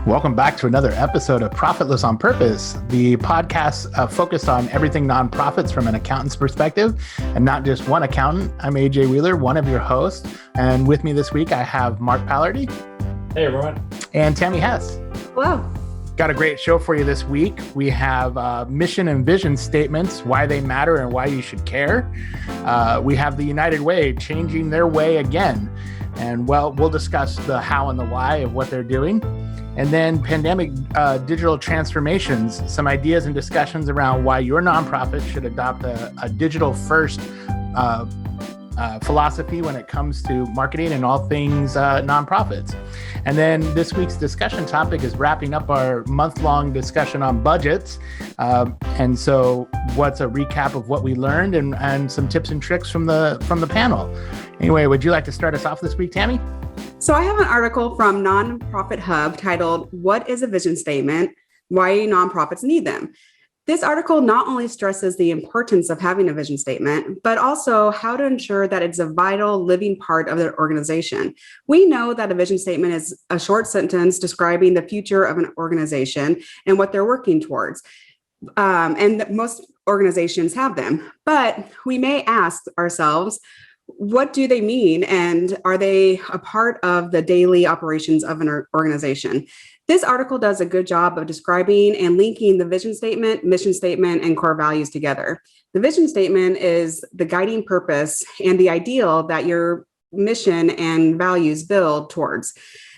Welcome back to another episode of Profitless on Purpose, the podcast focused on everything nonprofits from an accountant's perspective, and not just one accountant. I'm AJ Wheeler, one of your hosts, and with me this week I have Mark Palardy. Hey everyone. And Tammy Hess. Hello. Got a great show for you this week. We have mission and vision statements, why they matter and why you should care. We have the United Way changing their way again. And well, we'll discuss the how and the why of what they're doing. And then pandemic digital transformations, some ideas and discussions around why your nonprofit should adopt a digital first philosophy when it comes to marketing and all things nonprofits. And then this week's discussion topic is wrapping up our month-long discussion on budgets. And so what's a recap of what we learned and some tips and tricks from the panel. Anyway, would you like to start us off this week, Tammy? So I have an article from Nonprofit Hub titled, "What is a Vision Statement? Why Nonprofits Need Them?" This article not only stresses the importance of having a vision statement, but also how to ensure that it's a vital living part of the organization. We know that a vision statement is a short sentence describing the future of an organization and what they're working towards. And most organizations have them, but we may ask ourselves, what do they mean? And are they a part of the daily operations of an organization? This article does a good job of describing and linking the vision statement, mission statement, and core values together. The vision statement is the guiding purpose and the ideal that your mission and values build towards.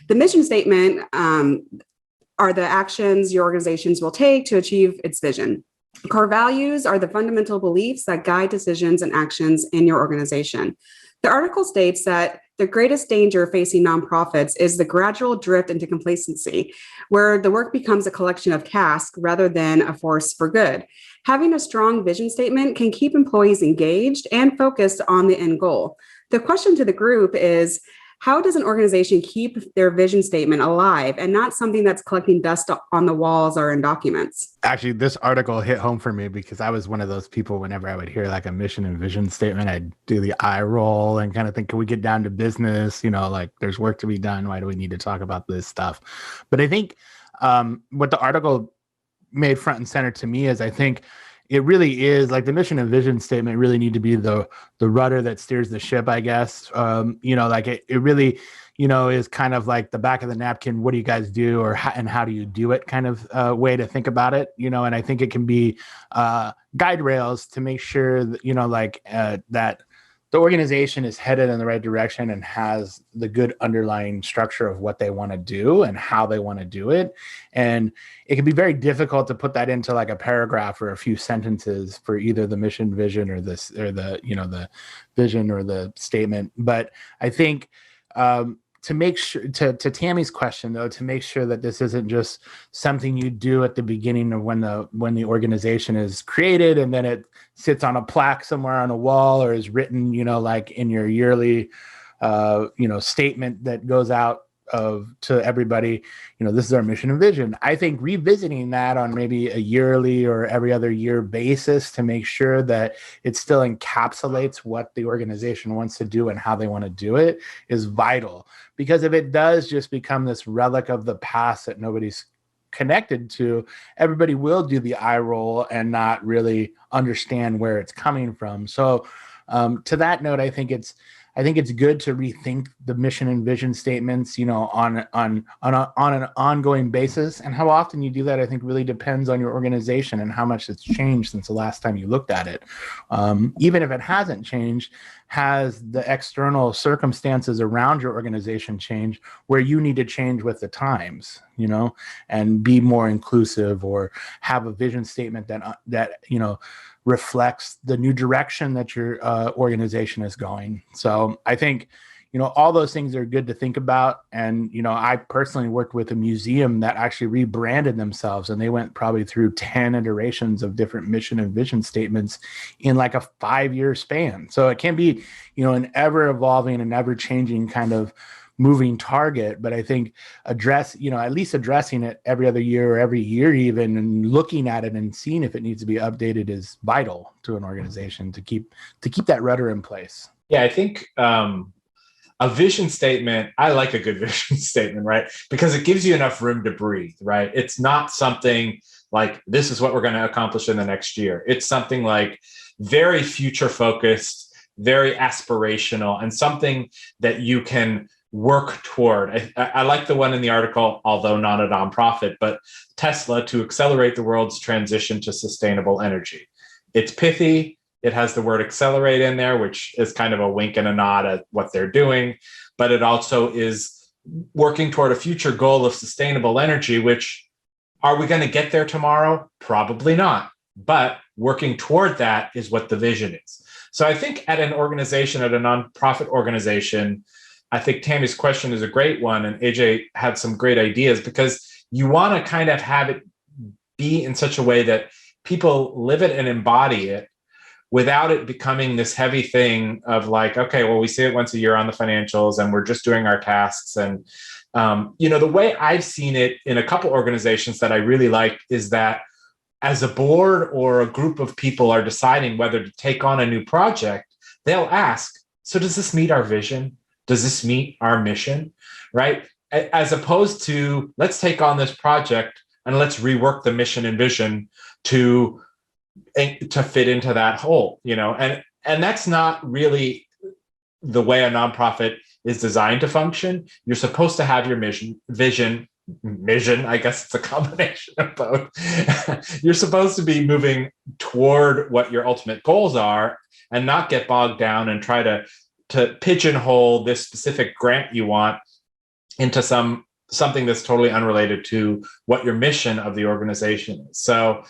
The mission statement are the actions your organizations will take to achieve its vision. Core values are the fundamental beliefs that guide decisions and actions in your organization. The article states that the greatest danger facing nonprofits is the gradual drift into complacency, where the work becomes a collection of tasks rather than a force for good. Having a strong vision statement can keep employees engaged and focused on the end goal. The question to the group is, how does an organization keep their vision statement alive and not something that's collecting dust on the walls or in documents? Actually, this article hit home for me because I was one of those people, whenever I would hear like a mission and vision statement, I'd do the eye roll and kind of think, can we get down to business? You know, like there's work to be done. Why do we need to talk about this stuff? But I think what the article made front and center to me is I think it really is like the mission and vision statement really need to be the rudder that steers the ship, I guess. Like it really, is kind of like the back of the napkin. What do you guys do and how do you do it kind of way to think about it, and I think it can be guide rails to make sure that, that the organization is headed in the right direction and has the good underlying structure of what they want to do and how they want to do it. And it can be very difficult to put that into like a paragraph or a few sentences for either the mission vision or the vision or the statement. But I think to make sure to Tammy's question though, to make sure that this isn't just something you do at the beginning of when the organization is created and then it sits on a plaque somewhere on a wall or is written, like in your yearly, statement that goes out to everybody, this is our mission and vision. I think revisiting that on maybe a yearly or every other year basis to make sure that it still encapsulates what the organization wants to do and how they want to do it is vital. Because if it does just become this relic of the past that nobody's connected to, everybody will do the eye roll and not really understand where it's coming from. So to that note, I think it's good to rethink the mission and vision statements, on an ongoing basis. And how often you do that, I think really depends on your organization and how much it's changed since the last time you looked at it. Even if it hasn't changed, has the external circumstances around your organization changed where you need to change with the times, and be more inclusive or have a vision statement that reflects the new direction that your organization is going. So I think, all those things are good to think about. And, I personally worked with a museum that actually rebranded themselves and they went probably through 10 iterations of different mission and vision statements in like a 5-year span. So it can be, an ever evolving and ever changing kind of moving target, but I think at least addressing it every other year or every year even, and looking at it and seeing if it needs to be updated is vital to an organization to keep that rudder in place. Yeah, I think a vision statement, I like a good vision statement, right? Because it gives you enough room to breathe, right? It's not something like, this is what we're going to accomplish in the next year. It's something like very future focused, very aspirational, and something that you can work toward. I like the one in the article, although not a nonprofit, but Tesla to accelerate the world's transition to sustainable energy. It's pithy. It has the word accelerate in there, which is kind of a wink and a nod at what they're doing. But it also is working toward a future goal of sustainable energy, which, are we going to get there tomorrow? Probably not. But working toward that is what the vision is. So I think at an organization, at a nonprofit organization, I think Tammy's question is a great one. And AJ had some great ideas, because you want to kind of have it be in such a way that people live it and embody it, without it becoming this heavy thing of like, okay, well, we see it once a year on the financials and we're just doing our tasks. And, the way I've seen it in a couple organizations that I really like is that as a board or a group of people are deciding whether to take on a new project, they'll ask, so does this meet our vision? Does this meet our mission? Right? As opposed to, let's take on this project and let's rework the mission and vision to fit into that hole, and that's not really the way a nonprofit is designed to function. You're supposed to have your mission, I guess it's a combination of both. You're supposed to be moving toward what your ultimate goals are, and not get bogged down and try to pigeonhole this specific grant you want into something that's totally unrelated to what your mission of the organization is. So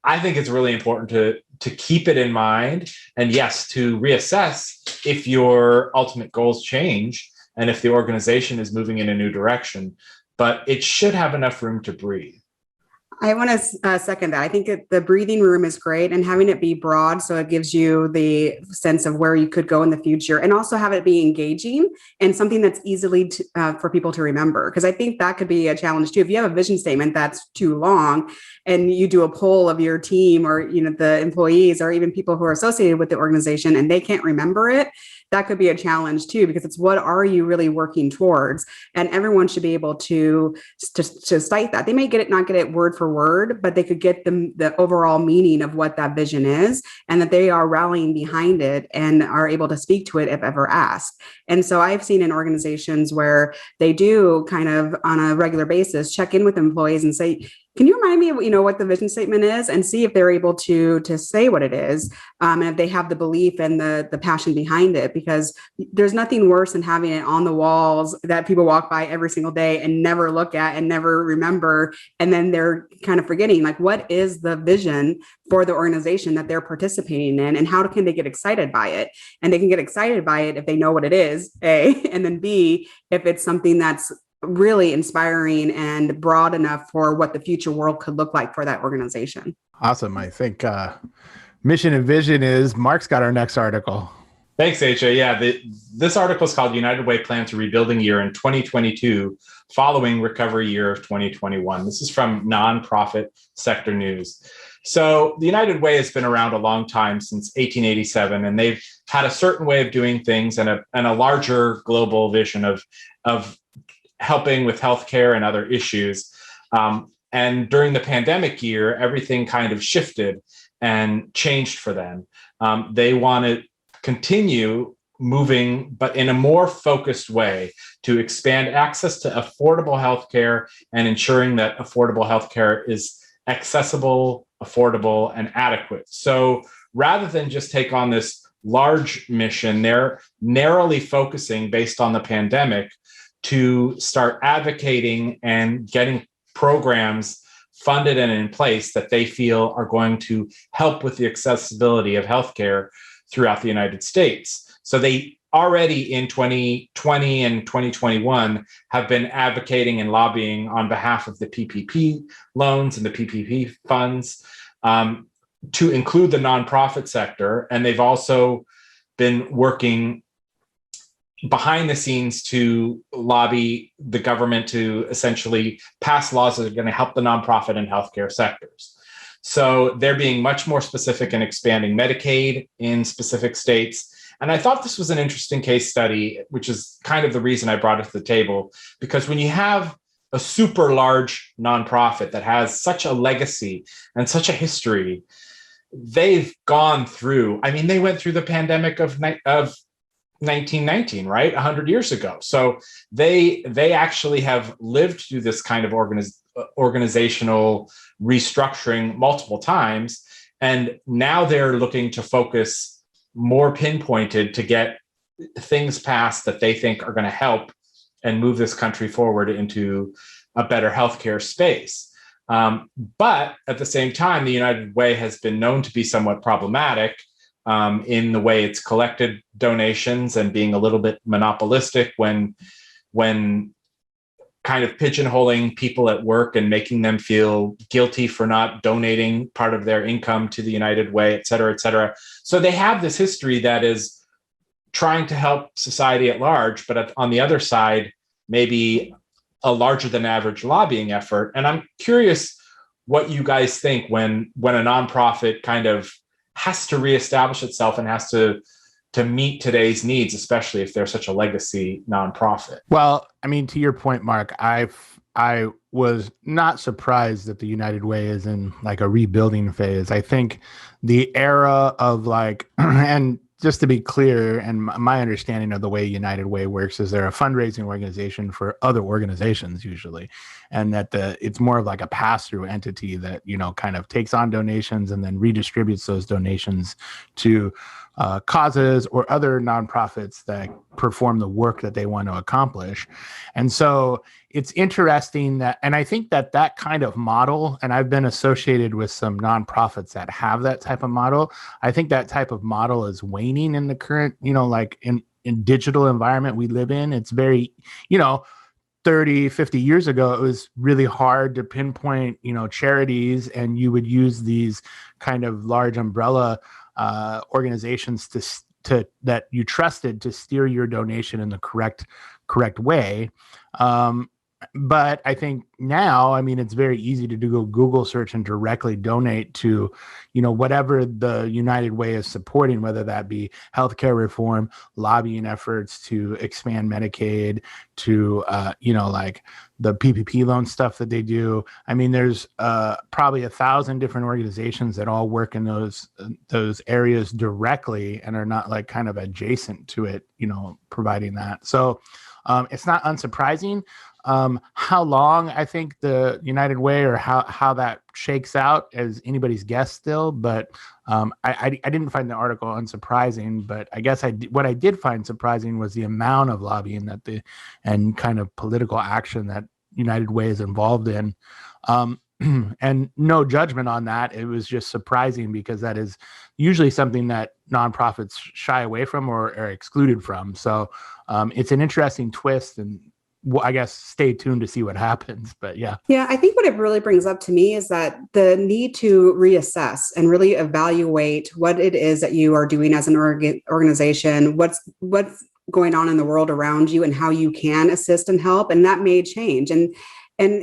I think it's really important to keep it in mind, and yes, to reassess if your ultimate goals change and if the organization is moving in a new direction, but it should have enough room to breathe. I want to second that. I think the breathing room is great, and having it be broad so it gives you the sense of where you could go in the future, and also have it be engaging and something that's easily for people to remember. Because I think that could be a challenge too. If you have a vision statement that's too long and you do a poll of your team or the employees or even people who are associated with the organization and they can't remember it, that could be a challenge too, because it's, what are you really working towards? And everyone should be able to cite that. They may not get it word for word, but they could get the overall meaning of what that vision is, and that they are rallying behind it and are able to speak to it if ever asked. And so I've seen in organizations where they do kind of on a regular basis check in with employees and say, can you remind me of, what the vision statement is, and see if they're able to say what it is, and if they have the belief and the passion behind it, because there's nothing worse than having it on the walls that people walk by every single day and never look at and never remember. And then they're kind of forgetting, like, what is the vision for the organization that they're participating in, and how can they get excited by it? And they can get excited by it if they know what it is, A, and then B, if it's something that's really inspiring and broad enough for what the future world could look like for that organization. Awesome. I think mission and vision is Mark's got our next article. Thanks, AJ. Yeah, this article is called United Way Plans a Rebuilding Year in 2022 Following Recovery Year of 2021. This is from Nonprofit Sector News. So the United Way has been around a long time, since 1887, and they've had a certain way of doing things and a larger global vision of helping with healthcare and other issues. And during the pandemic year, everything kind of shifted and changed for them. They want to continue moving, but in a more focused way, to expand access to affordable healthcare and ensuring that affordable healthcare is accessible, affordable, and adequate. So rather than just take on this large mission, they're narrowly focusing based on the pandemic to start advocating and getting programs funded and in place that they feel are going to help with the accessibility of healthcare throughout the United States. So they already in 2020 and 2021 have been advocating and lobbying on behalf of the PPP loans and the PPP funds to include the nonprofit sector. And they've also been working behind the scenes to lobby the government to essentially pass laws that are going to help the nonprofit and healthcare sectors. So they're being much more specific in expanding Medicaid in specific states And I thought this was an interesting case study, which is kind of the reason I brought it to the table, because when you have a super large nonprofit that has such a legacy and such a history, they've gone through, I mean, they went through the pandemic of 1919, right? 100 years ago. So they actually have lived through this kind of organizational restructuring multiple times. And now they're looking to focus more pinpointed to get things passed that they think are going to help and move this country forward into a better healthcare space. But at the same time, the United Way has been known to be somewhat problematic in the way it's collected donations and being a little bit monopolistic when kind of pigeonholing people at work and making them feel guilty for not donating part of their income to the United Way, et cetera, et cetera. So they have this history that is trying to help society at large, but on the other side, maybe a larger than average lobbying effort. And I'm curious what you guys think when a nonprofit kind of has to reestablish itself and has to meet today's needs, especially if they're such a legacy nonprofit. Well, I mean, to your point, Mark, I was not surprised that the United Way is in like a rebuilding phase. I think the era of like, and just to be clear, and my understanding of the way United Way works is they're a fundraising organization for other organizations usually, and that it's more of like a pass-through entity that, you know, kind of takes on donations and then redistributes those donations to causes or other nonprofits that perform the work that they want to accomplish. And so it's interesting that, and I think that kind of model, and I've been associated with some nonprofits that have that type of model. I think that type of model is waning in the current, you know, like in digital environment we live in. It's very, you know, 30, 50 years ago, it was really hard to pinpoint, you know, charities, and you would use these kind of large umbrella organizations to that you trusted to steer your donation in the correct way. But I think now, I mean, it's very easy to do a Google search and directly donate to, you know, whatever the United Way is supporting, whether that be healthcare reform, lobbying efforts to expand Medicaid, to, you know, like the PPP loan stuff that they do. I mean, there's probably 1,000 different organizations that all work in those areas directly and are not like kind of adjacent to it, you know, providing that. So it's not unsurprising. How long I think the United Way or how that shakes out is anybody's guess still, but I didn't find the article unsurprising, but I guess what I did find surprising was the amount of lobbying and kind of political action that United Way is involved in. And no judgment on that. It was just surprising because that is usually something that nonprofits shy away from or are excluded from. So it's an interesting twist, and I guess stay tuned to see what happens. But yeah. Yeah, I think what it really brings up to me is that the need to reassess and really evaluate what it is that you are doing as an organization, what's going on in the world around you and how you can assist and help. And that may change. And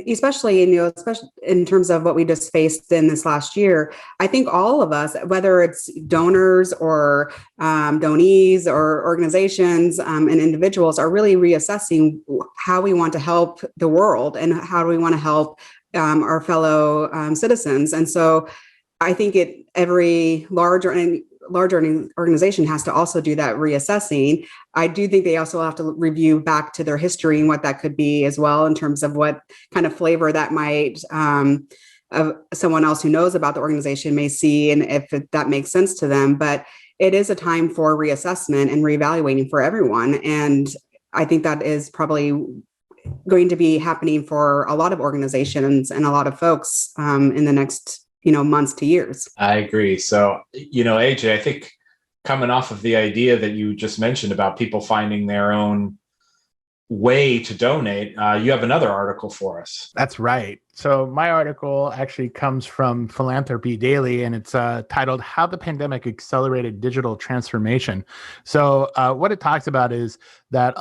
especially, you know, especially in terms of what we just faced in this last year, I think all of us, whether it's donors or donees or organizations and individuals, are really reassessing how we want to help the world and how do we want to help our fellow citizens. And so I think every large organization has to also do that reassessing. I do think they also have to review back to their history and what that could be as well, in terms of what kind of flavor that might someone else who knows about the organization may see, and if that makes sense to them. But it is a time for reassessment and reevaluating for everyone. And I think that is probably going to be happening for a lot of organizations and a lot of folks in the next months to years. I agree. So, AJ, I think coming off of the idea that you just mentioned about people finding their own way to donate, you have another article for us. That's right. So my article actually comes from Philanthropy Daily, and it's titled "How the Pandemic Accelerated Digital Transformation." So what it talks about is that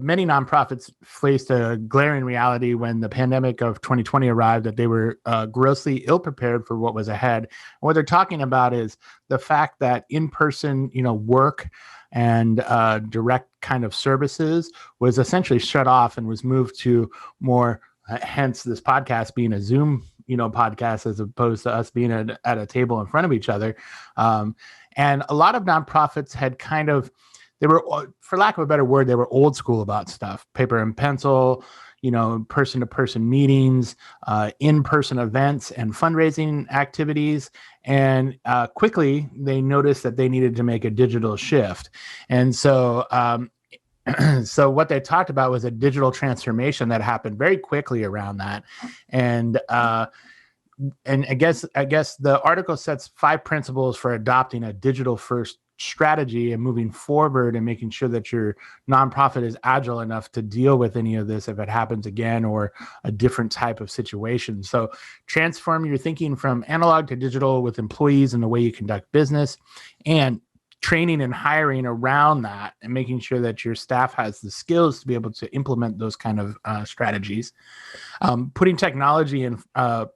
many nonprofits faced a glaring reality when the pandemic of 2020 arrived, that they were grossly ill-prepared for what was ahead. And what they're talking about is the fact that in-person, work and direct kind of services was essentially shut off and was moved to more, hence this podcast being a Zoom, podcast, as opposed to us being at a table in front of each other. And a lot of nonprofits had kind of, they were, for lack of a better word, they were old school about stuff, paper and pencil, person-to-person meetings, in-person events and fundraising activities. And quickly, they noticed that they needed to make a digital shift. And so, so what they talked about was a digital transformation that happened very quickly around that. And I guess the article sets 5 principles for adopting a digital first strategy and moving forward and making sure that your nonprofit is agile enough to deal with any of this if it happens again or a different type of situation. So transform your thinking from analog to digital with employees and the way you conduct business, and training and hiring around that and making sure that your staff has the skills to be able to implement those kind of strategies. Putting technology in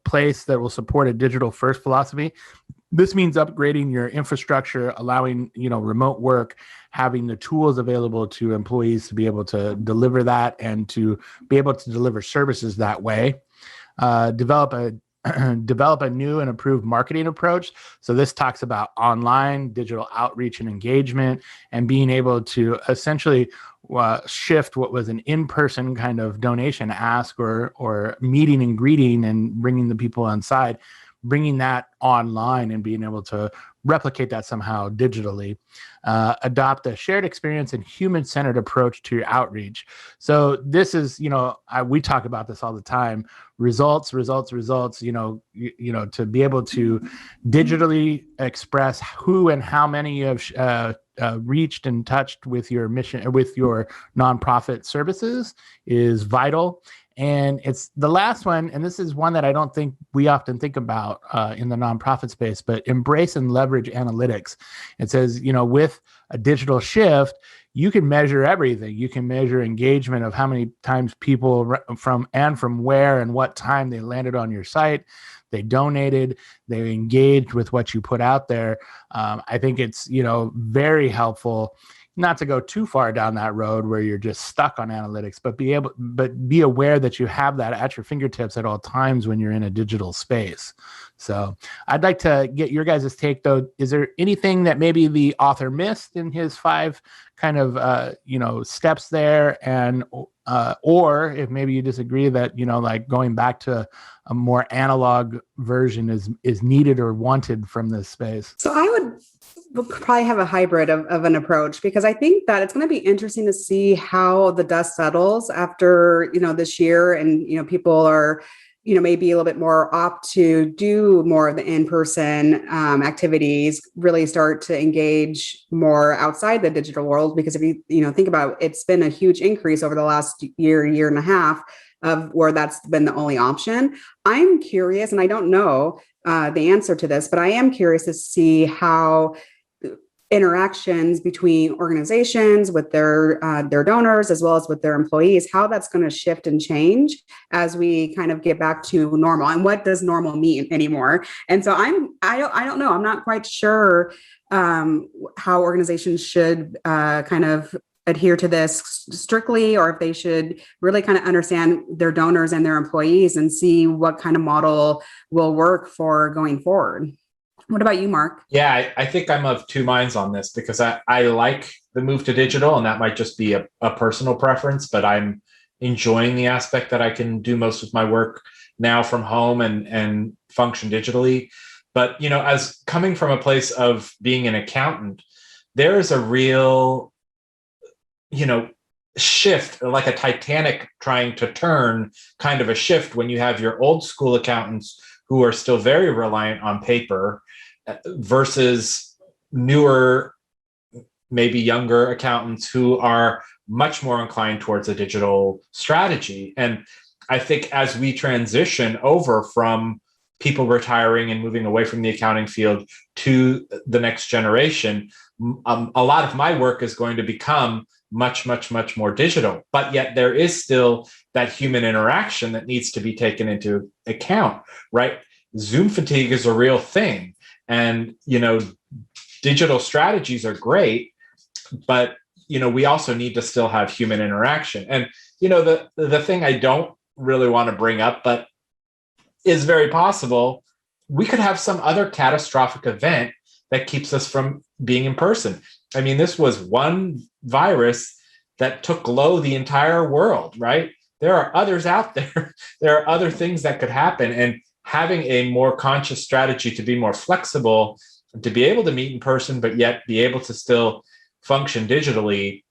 place that will support a digital first philosophy. This means upgrading your infrastructure, allowing, remote work, having the tools available to employees to be able to deliver that and to be able to deliver services that way. Develop a new and improved marketing approach. So this talks about online, digital outreach and engagement, and being able to essentially shift what was an in-person kind of donation ask or meeting and greeting and bringing the people inside, bringing that online and being able to replicate that somehow digitally. Adopt a shared experience and human-centered approach to your outreach. So this is, we talk about this all the time. Results, to be able to digitally express who and how many you have reached and touched with your mission, with your nonprofit services is vital. And it's the last one, and this is one that I don't think we often think about in the nonprofit space, but embrace and leverage analytics. It says, with a digital shift, you can measure everything. You can measure engagement of how many times people from where and what time they landed on your site, they donated, they engaged with what you put out there. I think it's, very helpful not to go too far down that road where you're just stuck on analytics, but be aware that you have that at your fingertips at all times when you're in a digital space. So I'd like to get your guys' take though. Is there anything that maybe the author missed in his 5 kind of, steps there? And, or if maybe you disagree that, like going back to a more analog version is needed or wanted from this space. So I would probably have a hybrid of an approach, because I think that it's going to be interesting to see how the dust settles after, this year, and, people are, maybe a little bit more opt to do more of the in-person activities, really start to engage more outside the digital world. Because if you, think about it, it's been a huge increase over the last year and a half of where that's been the only option. I'm curious, and I don't know the answer to this, but I am curious to see how interactions between organizations with their donors as well as with their employees, how that's going to shift and change as we kind of get back to normal, and what does normal mean anymore. And so I don't know. I'm not quite sure how organizations should kind of adhere to this strictly, or if they should really kind of understand their donors and their employees and see what kind of model will work for going forward. What about you, Mark? Yeah, I think I'm of 2 minds on this, because I like the move to digital, and that might just be a personal preference, but I'm enjoying the aspect that I can do most of my work now from home and function digitally. But, as coming from a place of being an accountant, there is a real, shift, like a Titanic trying to turn kind of a shift when you have your old school accountants who are still very reliant on paper versus newer, maybe younger accountants who are much more inclined towards a digital strategy. And I think as we transition over from people retiring and moving away from the accounting field to the next generation, a lot of my work is going to become much more digital, but yet there is still that human interaction that needs to be taken into account, right? Zoom fatigue is a real thing. And, digital strategies are great But, we also need to still have human interaction. And, the thing I don't really want to bring up, but is very possible, we could have some other catastrophic event that keeps us from being in person. I mean, this was one virus that took low the entire world, right? There are others out there. There are other things that could happen. And having a more conscious strategy to be more flexible, to be able to meet in person, but yet be able to still function digitally,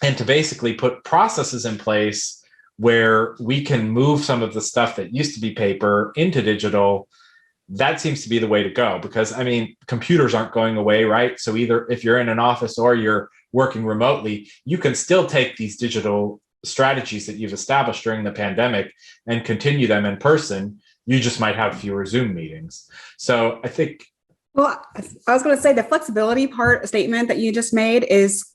and to basically put processes in place where we can move some of the stuff that used to be paper into digital, that seems to be the way to go. Because, I mean, computers aren't going away, right? So either if you're in an office or you're working remotely, you can still take these digital strategies that you've established during the pandemic and continue them in person. You just might have fewer Zoom meetings. So I think. Well, I was going to say the flexibility statement that you just made is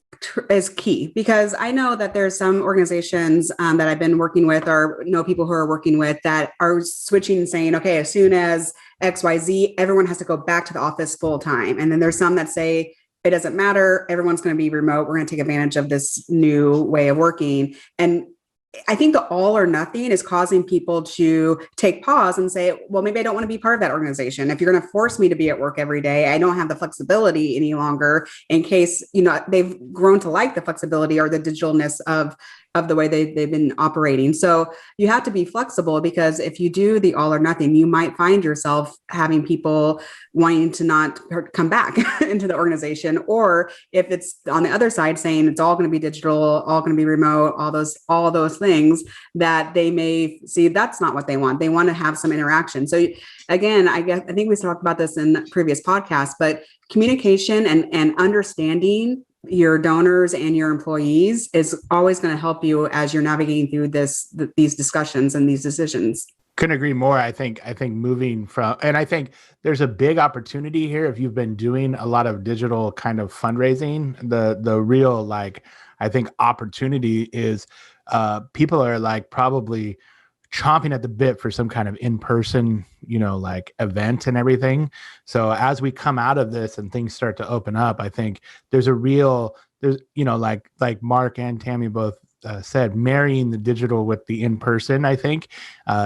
key, because I know that there's some organizations that I've been working with, or know people who are working with, that are switching and saying, okay, as soon as XYZ, everyone has to go back to the office full time. And then there's some that say it doesn't matter, everyone's going to be remote, we're going to take advantage of this new way of working. And I think the all or nothing is causing people to take pause and say, well, maybe I don't want to be part of that organization. If you're going to force me to be at work every day, I don't have the flexibility any longer, in case, they've grown to like the flexibility or the digitalness of the way they've been operating. So you have to be flexible, because if you do the all or nothing, you might find yourself having people wanting to not come back into the organization. Or if it's on the other side saying it's all going to be digital, all going to be remote, all those things, that they may see that's not what they want. They want to have some interaction. So again, I think we talked about this in previous podcasts, but communication and understanding your donors and your employees is always going to help you as you're navigating through these discussions and these decisions. Couldn't agree more. I think moving from, and I think there's a big opportunity here. If you've been doing a lot of digital kind of fundraising, the real, I think opportunity is people are probably chomping at the bit for some kind of in-person, event and everything. So as we come out of this and things start to open up, I think there's like Mark and Tammy both said, marrying the digital with the in-person. I think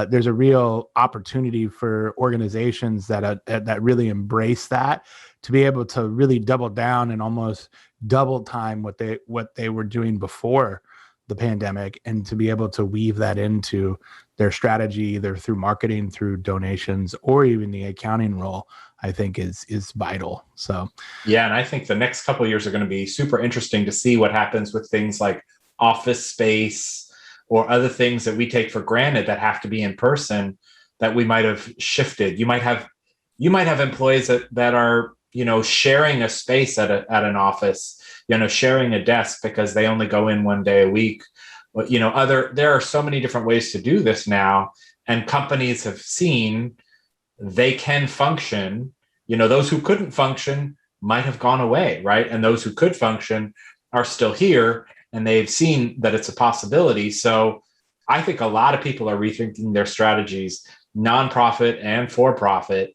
there's a real opportunity for organizations that really embrace that, to be able to really double down and almost double time what they were doing before the pandemic, and to be able to weave that into their strategy, either through marketing, through donations, or even the accounting role, I think is vital. So, yeah. And I think the next couple of years are going to be super interesting to see what happens with things like office space or other things that we take for granted that have to be in person, that we might have shifted. You might have employees that are, sharing a space at an office, sharing a desk because they only go in one day a week. But, there are so many different ways to do this now, and companies have seen they can function. Those who couldn't function might have gone away, right? And those who could function are still here, and they've seen that it's a possibility. So I think a lot of people are rethinking their strategies, nonprofit and for-profit,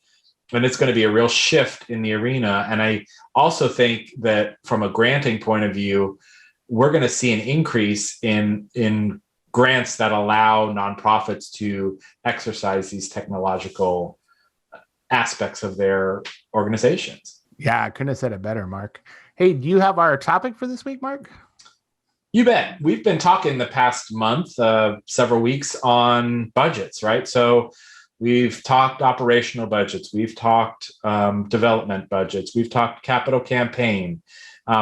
and it's going to be a real shift in the arena. And I also think that from a granting point of view, we're going to see an increase in grants that allow nonprofits to exercise these technological aspects of their organizations. Yeah, I couldn't have said it better, Mark. Hey, do you have our topic for this week, Mark? You bet. We've been talking the past month, several weeks, on budgets, right? So we've talked operational budgets. We've talked development budgets. We've talked capital campaign,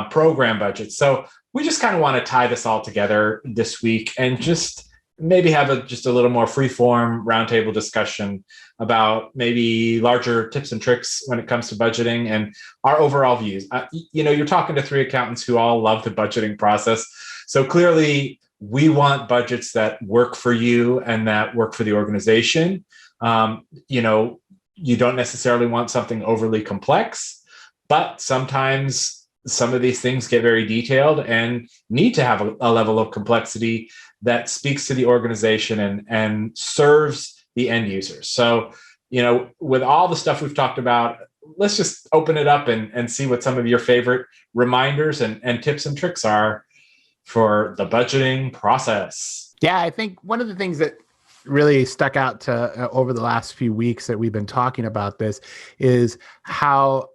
program budgets. So we just kind of want to tie this all together this week and just maybe have just a little more free-form roundtable discussion about maybe larger tips and tricks when it comes to budgeting and our overall views. You're talking to three accountants who all love the budgeting process. So clearly we want budgets that work for you and that work for the organization. You don't necessarily want something overly complex, but sometimes some of these things get very detailed and need to have a level of complexity that speaks to the organization and serves the end users. So, with all the stuff we've talked about, let's just open it up and see what some of your favorite reminders and tips and tricks are for the budgeting process. Yeah, I think one of the things that really stuck out to over the last few weeks that we've been talking about this is how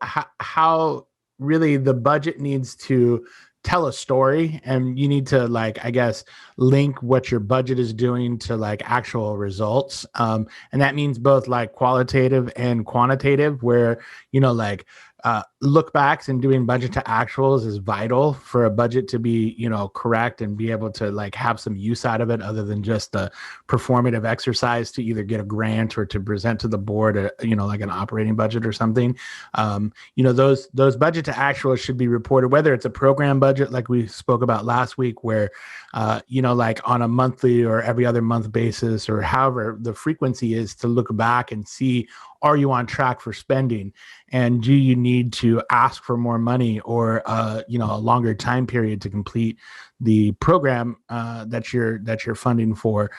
really the budget needs to tell a story, and you need to, like, I guess, link what your budget is doing to like actual results. And that means both like qualitative and quantitative, where, like, look backs and doing budget to actuals is vital for a budget to be, correct and be able to like have some use out of it other than just a performative exercise to either get a grant or to present to the board, like an operating budget or something. Those budget to actuals should be reported, whether it's a program budget like we spoke about last week, where, like on a monthly or every other month basis, or however the frequency is, to look back and see, are you on track for spending? And do you need to ask for more money or, a longer time period to complete the program that you're funding for?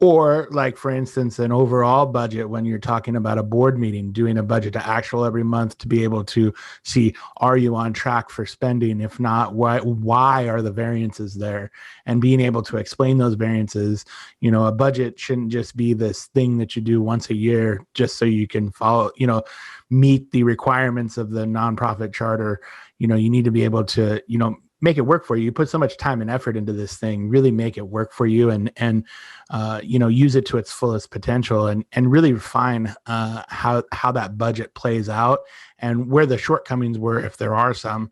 Or, like, for instance, an overall budget, when you're talking about a board meeting, doing a budget to actual every month to be able to see, are you on track for spending? If not, why are the variances there? And being able to explain those variances. A budget shouldn't just be this thing that you do once a year just so you can follow, meet the requirements of the nonprofit charter. You need to be able to, make it work for you. You put so much time and effort into this thing, really make it work for you, and use it to its fullest potential, and really refine how that budget plays out and where the shortcomings were, if there are some,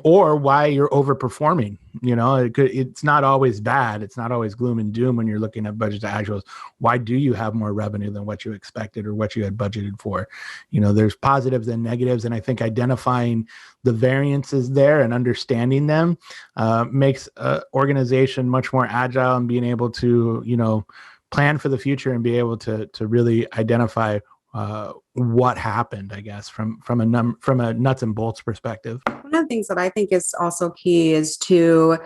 or why you're overperforming. It's not always bad. It's not always gloom and doom when you're looking at budget to actuals. Why do you have more revenue than what you expected or what you had budgeted for? There's positives and negatives. And I think identifying the variances there and understanding them makes an organization much more agile, and being able to, plan for the future and be able to really identify what happened, I guess, from a nuts and bolts perspective. One of the things that I think is also key is to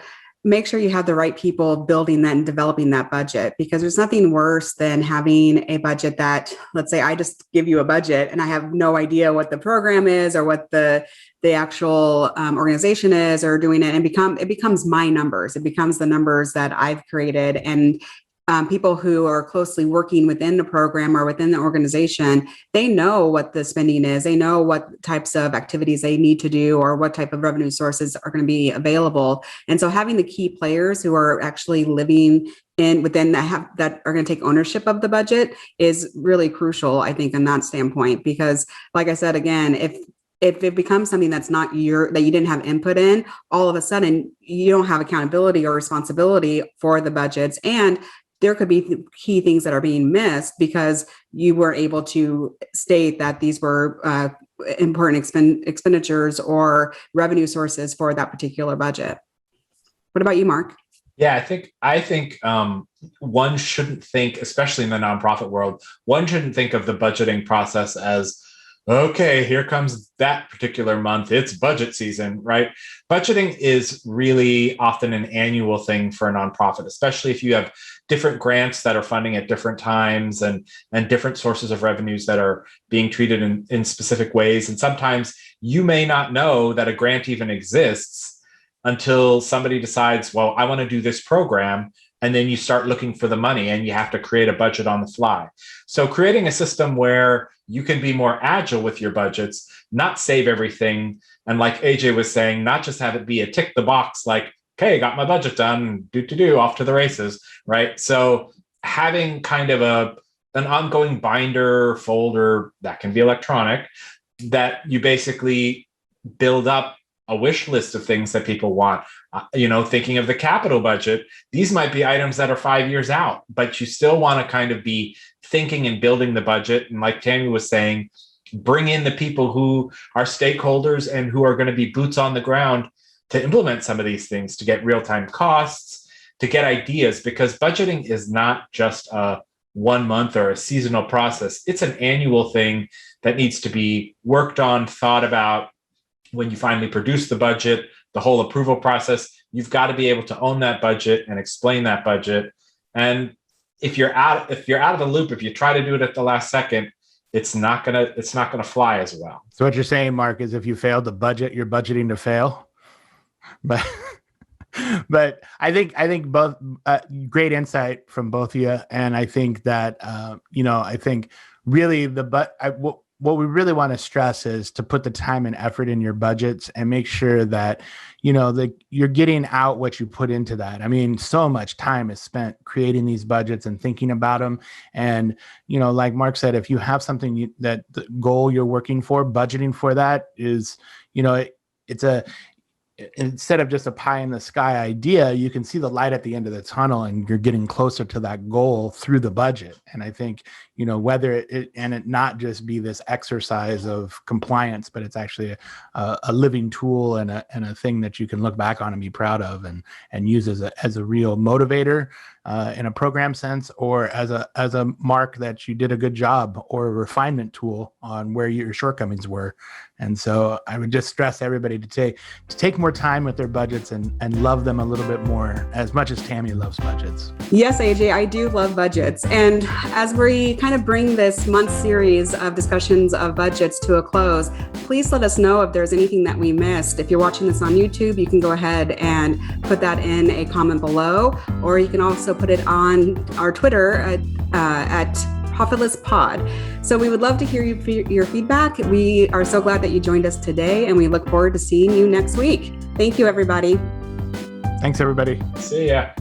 make sure you have the right people building that and developing that budget, because there's nothing worse than having a budget that, let's say I just give you a budget and I have no idea what the program is or what the actual organization is or doing it, and it becomes my numbers. It becomes the numbers that I've created, and people who are closely working within the program or within the organization, they know what the spending is. They know what types of activities they need to do or what type of revenue sources are going to be available. And so having the key players who are actually living within that are going to take ownership of the budget is really crucial, I think, in that standpoint. Because like I said, again, if it becomes something that's not that you didn't have input in, all of a sudden you don't have accountability or responsibility for the budgets. And there could be key things that are being missed because you were able to state that these were important expenditures or revenue sources for that particular budget. What about you, Mark? Yeah, I think one shouldn't think, especially in the nonprofit world, one shouldn't think of the budgeting process as, okay, here comes that particular month, it's budget season, right? Budgeting is really often an annual thing for a nonprofit, especially if you have different grants that are funding at different times and different sources of revenues that are being treated in specific ways. And sometimes you may not know that a grant even exists until somebody decides, well, I want to do this program. And then you start looking for the money and you have to create a budget on the fly. So creating a system where you can be more agile with your budgets, not save everything. And like AJ was saying, not just have it be a tick the box, like, okay, got my budget done, off to the races, right? So having kind of an ongoing binder folder that can be electronic, that you basically build up a wish list of things that people want. Thinking of the capital budget, these might be items that are 5 years out, but you still want to kind of be thinking and building the budget. And like Tammy was saying, bring in the people who are stakeholders and who are going to be boots on the ground to implement some of these things, to get real-time costs, to get ideas, because budgeting is not just a 1 month or a seasonal process. It's an annual thing that needs to be worked on, thought about. When you finally produce the budget, the whole approval process, you've got to be able to own that budget and explain that budget. And if you're out of the loop, if you try to do it at the last second, it's not gonna fly as well. So what you're saying, Mark, is if you fail to budget, you're budgeting to fail. But but I think both great insight from both of you, and I think that I think really what we really want to stress is to put the time and effort in your budgets and make sure that you're getting out what you put into that. I mean, so much time is spent creating these budgets and thinking about them. And like Mark said, if you have something that the goal you're working for, budgeting for that is, it's a instead of just a pie in the sky idea, you can see the light at the end of the tunnel and you're getting closer to that goal through the budget. And I think, whether it not just be this exercise of compliance, but it's actually a living tool and a thing that you can look back on and be proud of and use as a real motivator in a program sense, or as a mark that you did a good job, or a refinement tool on where your shortcomings were. And so I would just stress everybody to take more time with their budgets and love them a little bit more, as much as Tammy loves budgets. Yes, AJ, I do love budgets. And as we kind of bring this month series of discussions of budgets to a close, please let us know if there's anything that we missed. If you're watching this on YouTube, you can go ahead and put that in a comment below, or you can also put it on our Twitter at Profitless Pod. So we would love to hear your feedback. We are so glad that you joined us today, and we look forward to seeing you next week. Thank you, everybody. Thanks, everybody. See ya.